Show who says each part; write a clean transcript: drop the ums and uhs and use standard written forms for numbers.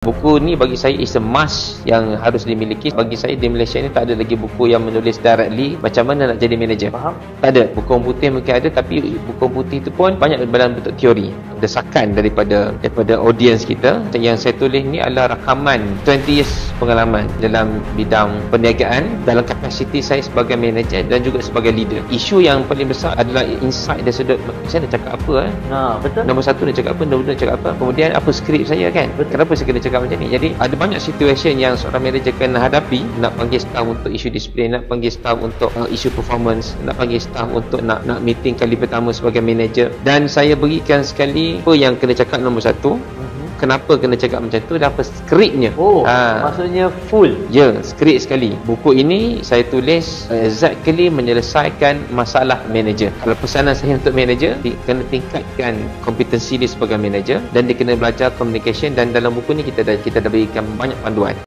Speaker 1: Buku ni bagi saya is a must yang harus dimiliki. Bagi saya di Malaysia ni tak ada lagi buku yang menulis directly macam mana nak jadi manager.
Speaker 2: Faham?
Speaker 1: Tak ada. Buku putih mungkin ada, tapi buku putih tu pun banyak dalam bentuk teori. Desakan daripada audience kita. Yang saya tulis ni adalah rakaman 20 years pengalaman dalam bidang perniagaan, dalam kapasiti saya sebagai manager dan juga sebagai leader. Isu yang paling besar adalah insight dari sudut saya nak cakap apa.
Speaker 2: Betul.
Speaker 1: Nombor satu nak cakap apa, nombor dua nak cakap apa, kemudian apa skrip saya kan. Kenapa saya kena cakap macam ni? Jadi ada banyak situasi yang seorang manager kena hadapi. Nak panggil staff untuk isu disiplin, nak panggil staff untuk isu performance, nak panggil staff untuk nak meeting kali pertama sebagai manager. Dan saya berikan sekali apa yang kena cakap nombor satu, kenapa kena cakap macam tu, dan apa skripnya.
Speaker 2: Maksudnya full.
Speaker 1: Ya, skrip sekali. Buku ini saya tulis exactly menyelesaikan masalah manager. Kalau pesanan saya untuk manager, kena tingkatkan kompetensi dia sebagai manager, dan dia kena belajar communication. Dan dalam buku ni kita dah berikan banyak panduan.